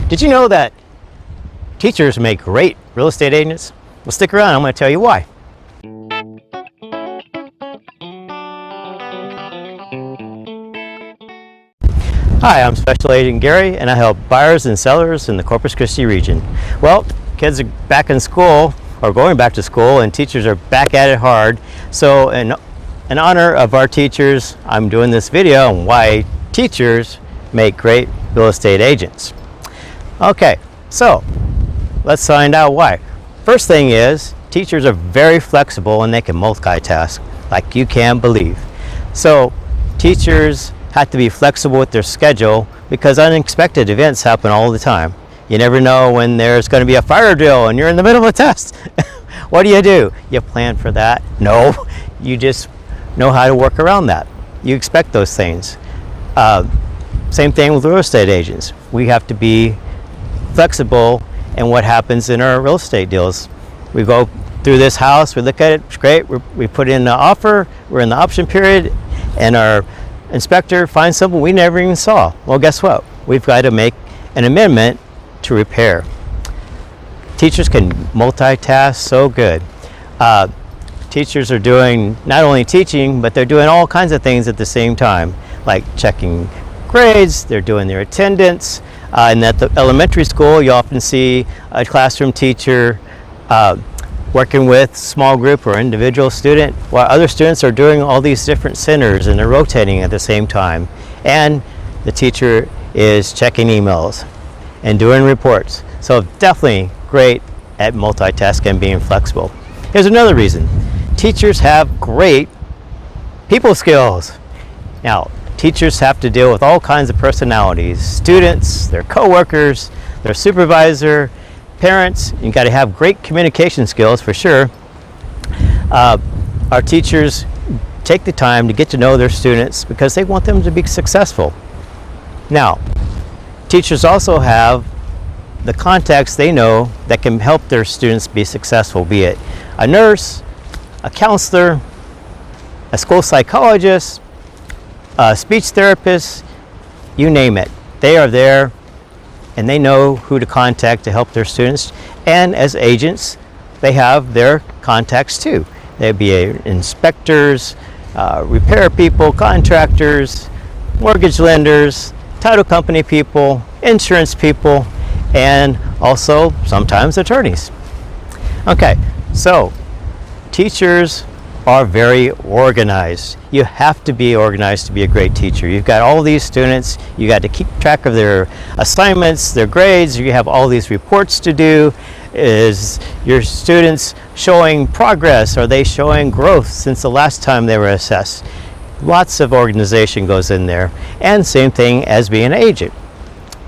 Did you know that teachers make great real estate agents? Well, stick around, I'm going to tell you why. Hi, I'm Special Agent Gary, and I help buyers and sellers in the Corpus Christi region. Well, kids are back in school, or going back to school, and teachers are back at it hard. So in honor of our teachers, I'm doing this video on why teachers make great real estate agents. Okay, so let's find out why. First thing is, teachers are very flexible and they can multitask like you can't believe. So teachers have to be flexible with their schedule because unexpected events happen all the time. You never know when there's going to be a fire drill and you're in the middle of a test. What do? You plan for that? No, you just know how to work around that. You expect those things. Same thing with real estate agents. We have to be flexible in what happens in our real estate deals. We go through this house, we look at it, it's great, we put in an offer, we're in the option period, and our inspector finds something we never even saw. Well, guess what? We've got to make an amendment to repair. Teachers can multitask so good. Teachers are doing not only teaching, but they're doing all kinds of things at the same time, like checking grades, they're doing their attendance. And at the elementary school, you often see a classroom teacher working with small group or individual student, while other students are doing all these different centers and they're rotating at the same time. And the teacher is checking emails and doing reports. So definitely great at multitasking and being flexible. Here's another reason. Teachers have great people skills. Now, teachers have to deal with all kinds of personalities, students, their coworkers, their supervisor, parents. You got to have great communication skills for sure. Our teachers take the time to get to know their students because they want them to be successful. Now, teachers also have the contacts they know that can help their students be successful, be it a nurse, a counselor, a school psychologist, a speech therapist, you name it. They are there and they know who to contact to help their students. And as agents, they have their contacts too. They'd be inspectors, repair people, contractors, mortgage lenders, title company people, insurance people, and also sometimes attorneys. Okay, so teachers are very organized. You have to be organized to be a great teacher. You've got all these students, you got to keep track of their assignments, their grades, you have all these reports to do. Is your students showing progress? Are they showing growth since the last time they were assessed? Lots of organization goes in there. And same thing as being an agent.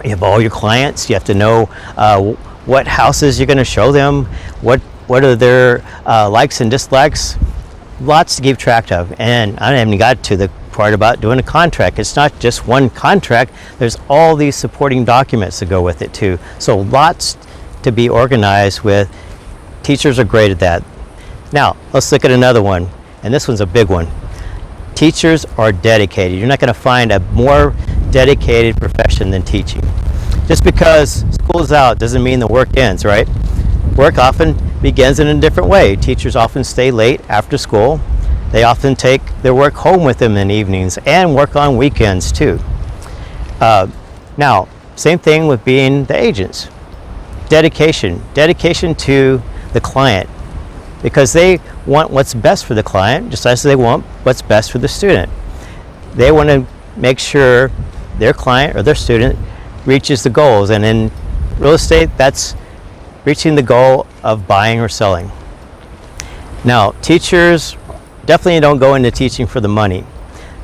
You have all your clients, you have to know what houses you're going to show them, what are their likes and dislikes. Lots to keep track of, and I haven't got to the part about doing a contract. It's not just one contract, there's all these supporting documents that go with it too. So lots to be organized with. Teachers are great at that. Now, let's look at another one, and this one's a big one. Teachers are dedicated. You're not going to find a more dedicated profession than teaching. Just because school's out doesn't mean the work ends, right? Work often begins in a different way. Teachers often stay late after school. They often take their work home with them in the evenings and work on weekends too. Now, same thing with being the agents. Dedication to the client, because they want what's best for the client just as they want what's best for the student. They want to make sure their client or their student reaches the goals, and in real estate, that's reaching the goal of buying or selling. Now, teachers definitely don't go into teaching for the money.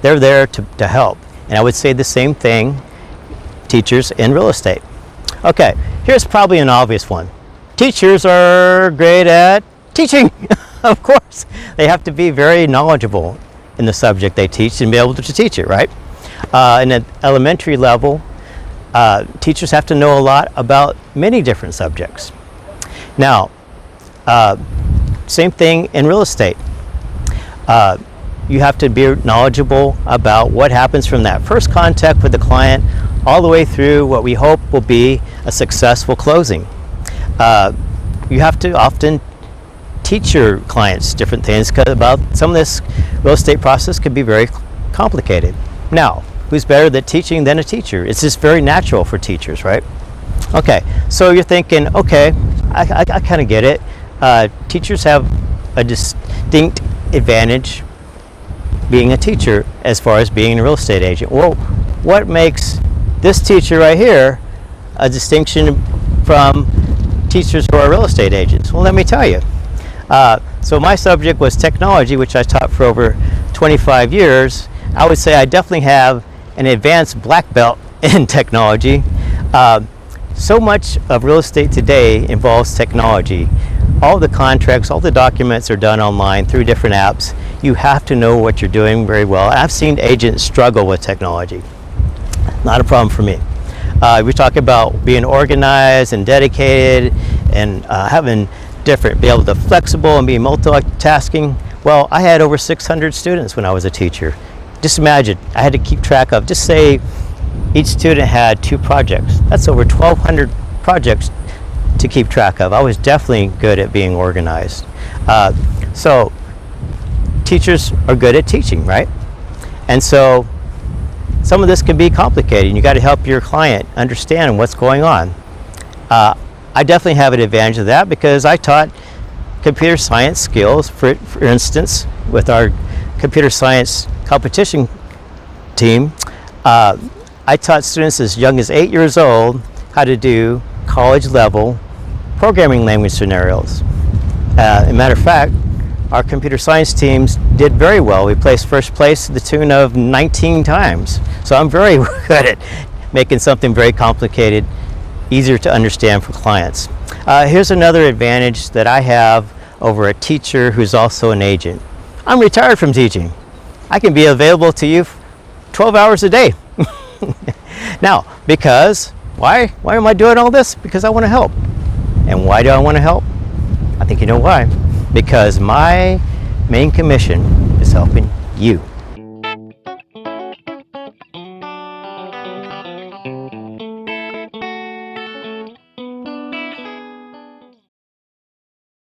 They're there to help. And I would say the same thing, teachers in real estate. Okay, here's probably an obvious one. Teachers are great at teaching. Of course, they have to be very knowledgeable in the subject they teach and be able to teach it, right? In an elementary level, teachers have to know a lot about many different subjects. Now, same thing in real estate. You have to be knowledgeable about what happens from that first contact with the client all the way through what we hope will be a successful closing. You have to often teach your clients different things because about some of this real estate process can be very complicated. Now, who's better at teaching than a teacher? It's just very natural for teachers, right? Okay, so you're thinking, okay, I kind of get it. Teachers have a distinct advantage being a teacher as far as being a real estate agent. Well, what makes this teacher right here a distinction from teachers who are real estate agents? Well, let me tell you. So my subject was technology, which I taught for over 25 years. I would say I definitely have an advanced black belt in technology. So much of real estate today involves technology. All the contracts, all the documents are done online through different apps. You have to know what you're doing very well. I've seen agents struggle with technology. Not a problem for me. We talk about being organized and dedicated and having different, be able to flexible and be multitasking. Well, I had over 600 students when I was a teacher. Just imagine, I had to keep track of, just say each student had 2 projects. That's over 1,200 projects to keep track of. I was definitely good at being organized. So teachers are good at teaching, right? And so some of this can be complicated, and you got to help your client understand what's going on. I definitely have an advantage of that because I taught computer science skills. For instance, with our computer science competition team, I taught students as young as 8 years old how to do college level programming language scenarios. As a matter of fact, our computer science teams did very well. We placed first place to the tune of 19 times. So I'm very good at making something very complicated easier to understand for clients. Here's another advantage that I have over a teacher who's also an agent. I'm retired from teaching. I can be available to you 12 hours a day. Now, because, why am I doing all this? Because I want to help. And why do I want to help? I think you know why. Because my main commission is helping you.